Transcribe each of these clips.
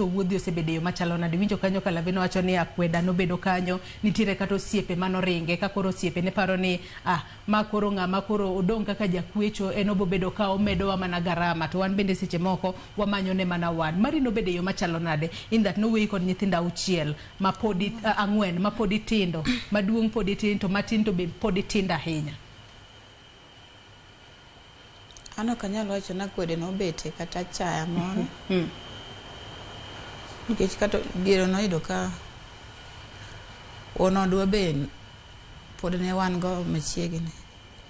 wuodhi osebedo yo machalo nade? Winjo kanyo ka Lavina wacho ni akweda nobedo kanyo, nitiere kata osiepe manoringe ka koro osiepe ne paro ni ma koro ng'ama koro odong' kaka jakwecho en obobedo ka omedowa mana garama to wan bende seche moko wamanyone mana wan. Mari nobedo yo machalo nade in that no way kod nyithindo auchiel ma podi ang'wen ma podi tindo, maduong' podi tin to matin to be podi tindo ahinya. Ano kanyalo wacho na kwede nobete kata chaya moro. Nikech kata diero noyudo ka onodwa be pod ne wan go machiegni.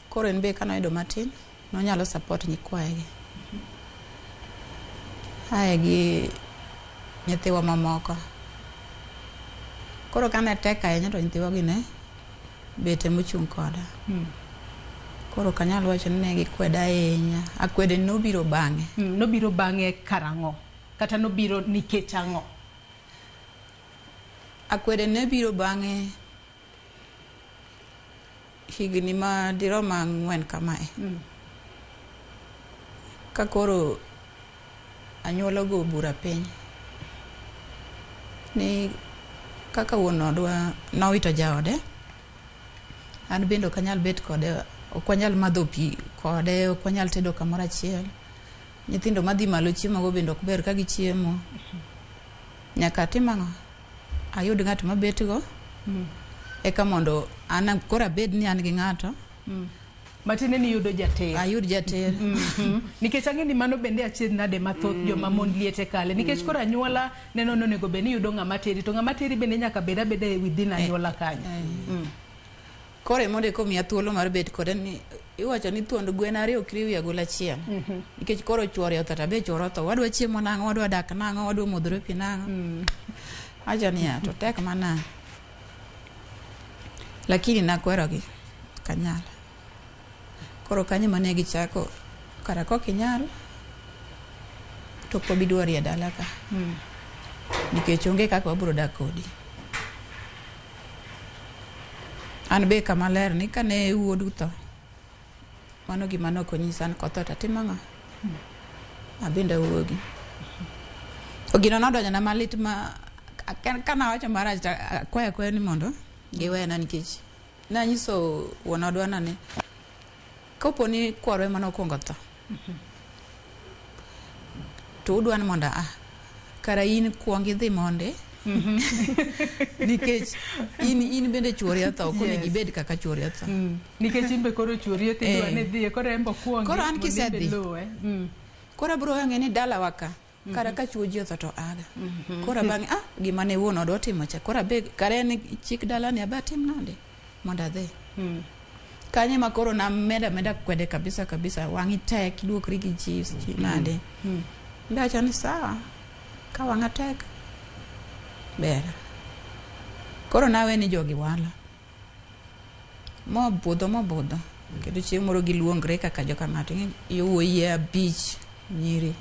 Koro en be kanoyudo matin nonyalo support nyikwayegi. Hae gi nyithiwa mamoko. Koro kane tek ahinya to nyithiwa gi ne bete mochung' koda. Koro kanyalo wacho ni ne gikweda ahinya. Akwede nobiro bang'e. Nobiro bang'e karang'o? Kata nobiro nikech ang'o? Akwede ne biro bang'e higni ma dirom 4 kamae. Ka koro anyuola go bura piny ni kaka wuon odwa nowito jaode, an bende ok anyal bet kode, ok wanyal madho pi kode, ok wanyal tedo kamoro achiel. Nyithindo madhi malo chiemo go bende ok ber ka gichiemo. Nyaka atim ang'o? Ayud ng'at mabet go eka mondo an koro abed ni an gi ng'ato matine ni yudo jater. Ayud jater. Nikech ang'e ni mano bende achiedh nade mathoth joma mon liete kale. Nikech koro anyuola neno nonego bed ni yudo ng'ama teri, to ng'ama teri bende nyaka bed abeda within anyuola kanyo. Koro monde komiya thuolo mar bet kode ni iwacho ni thuond gwen 2 ok riwi agula achiel. Nikech koro chuore otho be chuore otho. Wadwa chiemo nang'o, wadwa dak nang'o, wadwa modhore pi nang'o. Acha ni to tek mana. Lakini nakwerogi kanyal. Koro kanyo mane gichako kara kokinyal to pobi dwari e dala ka. Nikech onge kaka wabiro dak kodi. An be kama ler ni kane wuodu tho, mano gima nokonyisa an kotho tatimo ang'o? Abende wuogi. Ogino nodonjo na malit ma kana wacho marach kwaya ni mondo giwena nikech nanyiso wuon odwana ni kopo ni kwarwe manokwongo tho to udwan mondo kara in kuong idhi monde nikech in bende chuori otho koni gibed kaka chuori otho nikech in be koro chuori otho idwane dhi koro embo kuongi koro an kisedhi koro abro ng'e ni dala waka kara ka chuoji otho to aga koro bang'e gima ne wuon odwa timo cha koro be kare ni chik dala ni abatim nade mondo adhi kanye ma koro na meda kwede kabisa wangi tek duokri gi chiefs nade ndacha ni sawa ka wanga tek ber koro nawe ni jogi wala mo budho kendo chieng' moro giluongre kaka joka ng'ato yowuoyi 5 nyiri.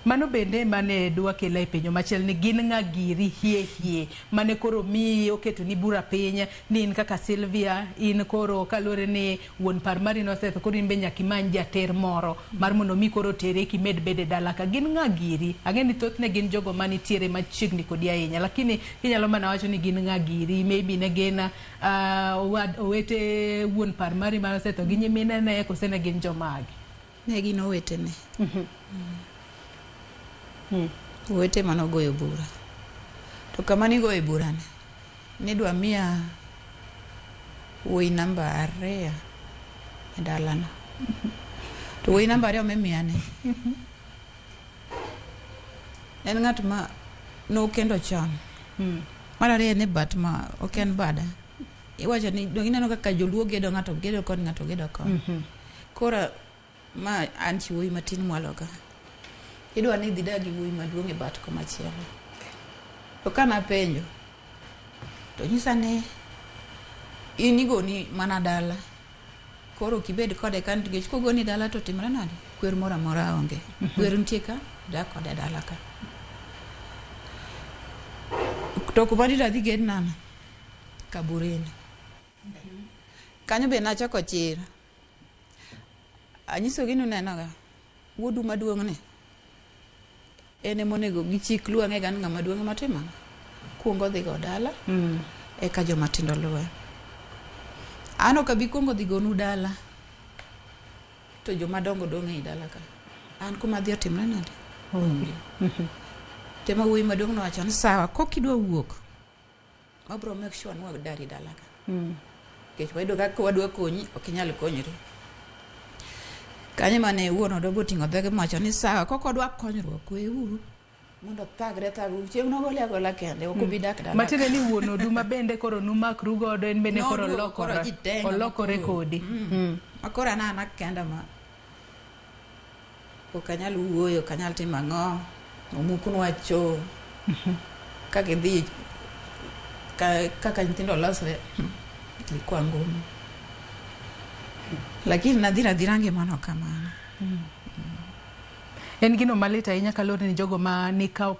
Mano bende mane dwa kela e penjo machiel ni gin ng'a giri hie mane koro mi oketo ni bura piny ni in kaka Sylvia in koro kalore ni wuon par mari nosetho koro in be nyaka imany jater moro mar mondo mi koro tere kimed bede dala ka. Gin ng'a giri? Ang'e ni thothne gin jogo manitiere machiegni kodi ahinya, lakini kinyalo mana wacho ni gin ng'a giri? Maybe ne gin owete wuon par mari manosetho gi nyimine ne kose ne gin jomagi? Ne gin owetene. Owete manogoyo bura. To kama nigoye bura ni dwa miya wuoyi namba 2 e dalano. To wuoyi namba 2 omemiya ne en ng'at ma nokendo chon. Mar 2 ne bat ma ok en bada. Iwacho ni ineno kaka joluo gedo ng'ato gedo kod ng'ato gedo kod. Koro ma an chi wuoyi matin mwaloga. Idwa ni dhi dagi wuoyi maduong' e bat komachielo. To kana penjo to nyisa ni inigoni mana dala. Koro kibed kode kan nikech kogoni dala to timre nade? Kwer moro amora onge. Kwer nitie ka dak kode dala ka. To kuma dida dhi ged nana Kaburini. Kanyo be nachako chir. Anyiso gino nenoga wuodu maduong' ni ene monego gichik luwe ng'e gan ng'ama duong' matima kuongo dhi go dala eka joma tindo luwe. Ano ka bi kuongo dhi gonu dala to joma dongo dong' e dala ka. An kuma dhi otimre nade? Onge. Tema wuoyi maduong' nowacho ni sawa, kokidwa wuok wabro make sure ni wadari dala ka. Kech wayudo ka wadwa konyi ok inyal konyri. Kanyo mane wuon odogo ting'o dhege macho ni sawa, kokodwa konyruok weuru mondo thagre chieng' nogole agola kende ok obi dak dala. Matine ni wuon oduma bende koro numakru godo en bende koro olokore kodi. Akora na kenda ma ok anyal wuoyo, ok anyal timo ang'o, omukunwa cho kaka dhi kaka nyithindo losre ilikuwa ngumu, lakini nadhira ngimano kamano. En gino malit ahinya kalore ni jogo ma nikawo